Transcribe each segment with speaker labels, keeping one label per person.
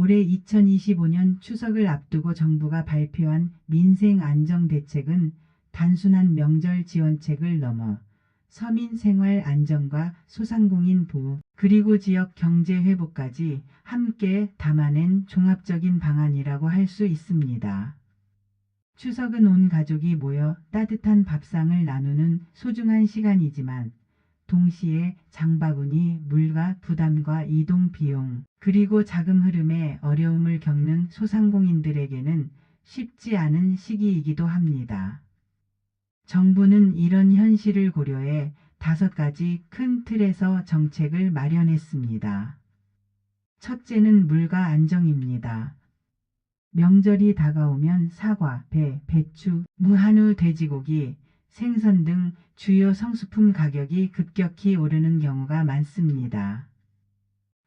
Speaker 1: 올해 2025년 추석을 앞두고 정부가 발표한 민생안정대책은 단순한 명절 지원책을 넘어 서민 생활 안정과 소상공인 보호, 그리고 지역 경제 회복까지 함께 담아낸 종합적인 방안이라고 할 수 있습니다. 추석은 온 가족이 모여 따뜻한 밥상을 나누는 소중한 시간이지만 동시에 장바구니, 물가 부담과 이동 비용, 그리고 자금 흐름에 어려움을 겪는 소상공인들에게는 쉽지 않은 시기이기도 합니다. 정부는 이런 현실을 고려해 5가지 큰 틀에서 정책을 마련했습니다. 첫째는 물가 안정입니다. 명절이 다가오면 사과, 배, 배추, 무, 한우, 돼지고기, 생선 등 주요 성수품 가격이 급격히 오르는 경우가 많습니다.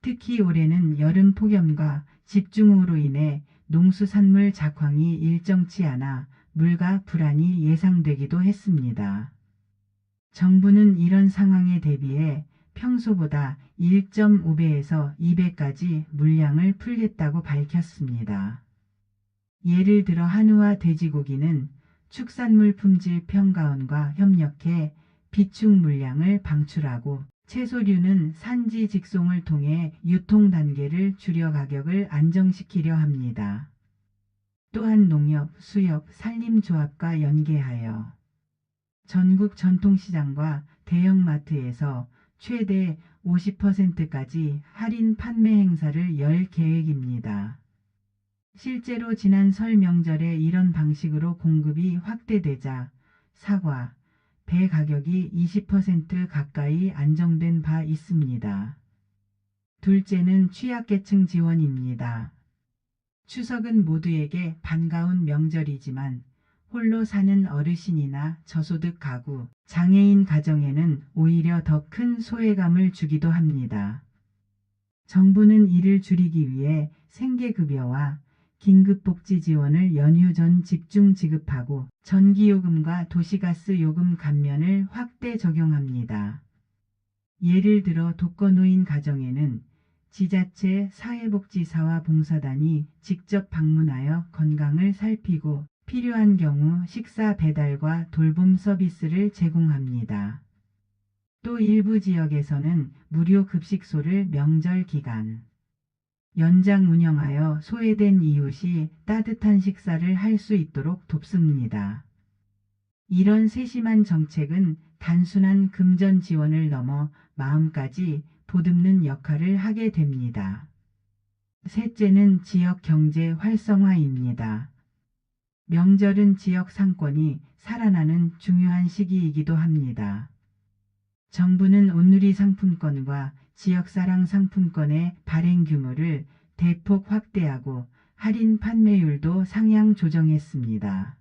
Speaker 1: 특히 올해는 여름 폭염과 집중호우로 인해 농수산물 작황이 일정치 않아 물가 불안이 예상되기도 했습니다. 정부는 이런 상황에 대비해 평소보다 1.5배에서 2배까지 물량을 풀겠다고 밝혔습니다. 예를 들어 한우와 돼지고기는 축산물 품질 평가원과 협력해 비축 물량을 방출하고, 채소류는 산지 직송을 통해 유통 단계를 줄여 가격을 안정시키려 합니다. 또한 농협, 수협, 산림조합과 연계하여 전국 전통시장과 대형마트에서 최대 50%까지 할인 판매 행사를 열 계획입니다. 실제로 지난 설 명절에 이런 방식으로 공급이 확대되자 사과, 배 가격이 20% 가까이 안정된 바 있습니다. 둘째는 취약계층 지원입니다. 추석은 모두에게 반가운 명절이지만 홀로 사는 어르신이나 저소득 가구, 장애인 가정에는 오히려 더 큰 소외감을 주기도 합니다. 정부는 이를 줄이기 위해 생계급여와 긴급복지 지원을 연휴 전 집중 지급하고 전기요금과 도시가스 요금 감면을 확대 적용합니다. 예를 들어 독거노인 가정에는 지자체 사회복지사와 봉사단이 직접 방문하여 건강을 살피고 필요한 경우 식사 배달과 돌봄 서비스를 제공합니다. 또 일부 지역에서는 무료 급식소를 명절 기간 연장 운영하여 소외된 이웃이 따뜻한 식사를 할 수 있도록 돕습니다. 이런 세심한 정책은 단순한 금전 지원을 넘어 마음까지 보듬는 역할을 하게 됩니다. 셋째는 지역 경제 활성화입니다. 명절은 지역 상권이 살아나는 중요한 시기이기도 합니다. 정부는 온누리 상품권과 지역사랑 상품권의 발행 규모를 대폭 확대하고 할인 판매율도 상향 조정했습니다.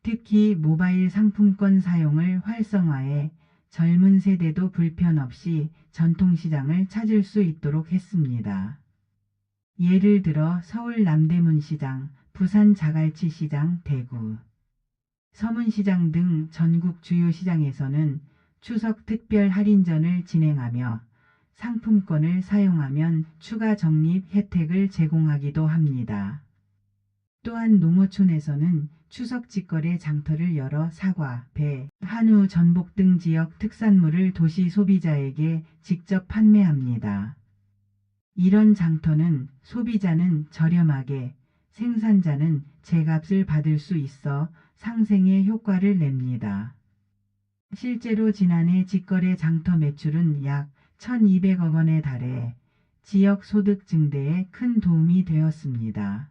Speaker 1: 특히 모바일 상품권 사용을 활성화해 젊은 세대도 불편 없이 전통시장을 찾을 수 있도록 했습니다. 예를 들어 서울 남대문시장, 부산 자갈치시장, 대구, 서문시장 등 전국 주요 시장에서는 추석 특별 할인전을 진행하며 상품권을 사용하면 추가 적립 혜택을 제공하기도 합니다. 또한 농어촌에서는 추석 직거래 장터를 열어 사과, 배, 한우, 전복 등 지역 특산물을 도시 소비자에게 직접 판매합니다. 이런 장터는 소비자는 저렴하게, 생산자는 제값을 받을 수 있어 상생의 효과를 냅니다. 실제로 지난해 직거래 장터 매출은 약 1,200억 원에 달해 지역 소득 증대에 큰 도움이 되었습니다.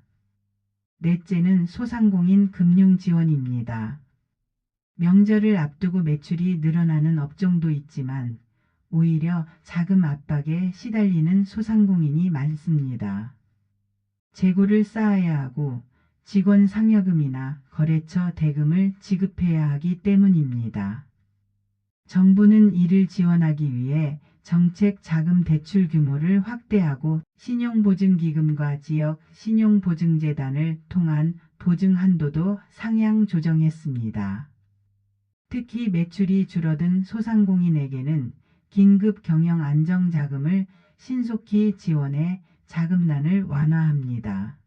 Speaker 1: 넷째는 소상공인 금융 지원입니다. 명절을 앞두고 매출이 늘어나는 업종도 있지만 오히려 자금 압박에 시달리는 소상공인이 많습니다. 재고를 쌓아야 하고 직원 상여금이나 거래처 대금을 지급해야 하기 때문입니다. 정부는 이를 지원하기 위해 정책 자금 대출 규모를 확대하고 신용보증기금과 지역 신용보증재단을 통한 보증 한도도 상향 조정했습니다. 특히 매출이 줄어든 소상공인에게는 긴급 경영 안정자금을 신속히 지원해 자금난을 완화합니다.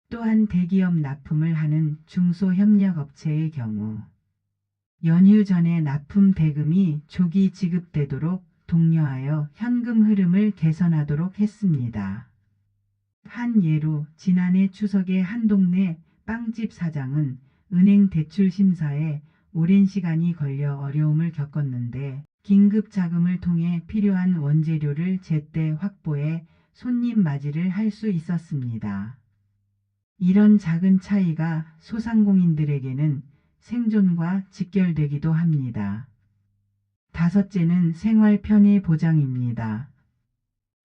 Speaker 1: 또한 대기업 납품을 하는 중소협력업체의 경우 연휴 전에 납품 대금이 조기 지급되도록 독려하여 현금 흐름을 개선하도록 했습니다. 한 예로 지난해 추석에 한 동네 빵집 사장은 은행 대출 심사에 오랜 시간이 걸려 어려움을 겪었는데 긴급 자금을 통해 필요한 원재료를 제때 확보해 손님 맞이를 할 수 있었습니다. 이런 작은 차이가 소상공인들에게는 생존과 직결되기도 합니다. 다섯째는 생활 편의 보장입니다.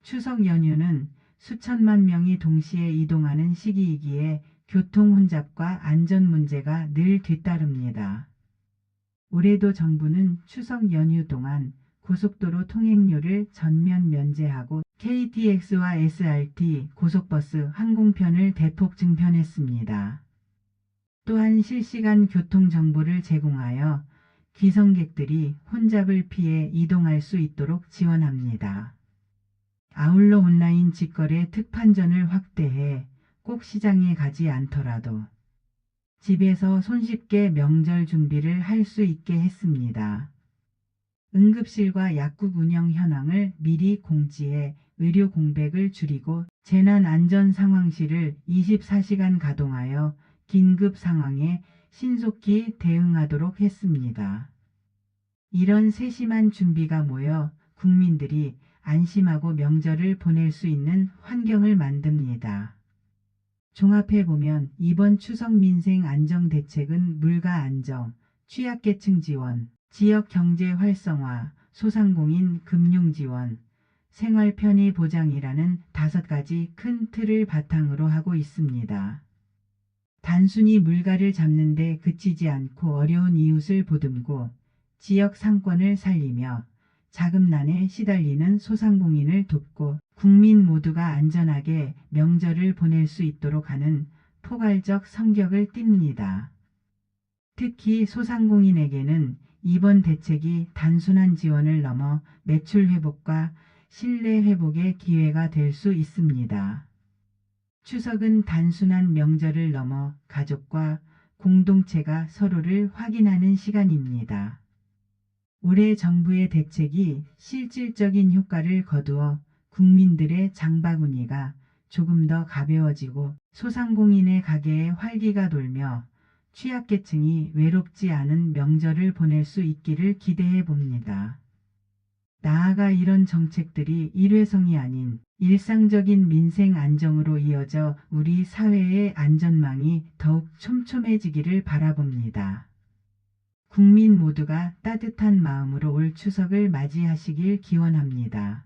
Speaker 1: 추석 연휴는 수천만 명이 동시에 이동하는 시기이기에 교통 혼잡과 안전 문제가 늘 뒤따릅니다. 올해도 정부는 추석 연휴 동안 고속도로 통행료를 전면 면제하고 KTX와 SRT, 고속버스, 항공편을 대폭 증편했습니다. 또한 실시간 교통 정보를 제공하여 귀성객들이 혼잡을 피해 이동할 수 있도록 지원합니다. 아울러 온라인 직거래 특판전을 확대해 꼭 시장에 가지 않더라도 집에서 손쉽게 명절 준비를 할 수 있게 했습니다. 응급실과 약국 운영 현황을 미리 공지해 의료 공백을 줄이고 재난안전상황실을 24시간 가동하여 긴급 상황에 신속히 대응하도록 했습니다. 이런 세심한 준비가 모여 국민들이 안심하고 명절을 보낼 수 있는 환경을 만듭니다. 종합해보면 이번 추석 민생 안정 대책은 물가 안정, 취약계층 지원, 지역 경제 활성화, 소상공인 금융 지원, 생활 편의 보장이라는 5가지 큰 틀을 바탕으로 하고 있습니다. 단순히 물가를 잡는 데 그치지 않고 어려운 이웃을 보듬고 지역 상권을 살리며 자금난에 시달리는 소상공인을 돕고 국민 모두가 안전하게 명절을 보낼 수 있도록 하는 포괄적 성격을 띱니다. 특히 소상공인에게는 이번 대책이 단순한 지원을 넘어 매출 회복과 신뢰 회복의 기회가 될 수 있습니다. 추석은 단순한 명절을 넘어 가족과 공동체가 서로를 확인하는 시간입니다. 올해 정부의 대책이 실질적인 효과를 거두어 국민들의 장바구니가 조금 더 가벼워지고 소상공인의 가게에 활기가 돌며 취약계층이 외롭지 않은 명절을 보낼 수 있기를 기대해 봅니다. 나아가 이런 정책들이 일회성이 아닌 일상적인 민생 안정으로 이어져 우리 사회의 안전망이 더욱 촘촘해지기를 바라봅니다. 국민 모두가 따뜻한 마음으로 올 추석을 맞이하시길 기원합니다.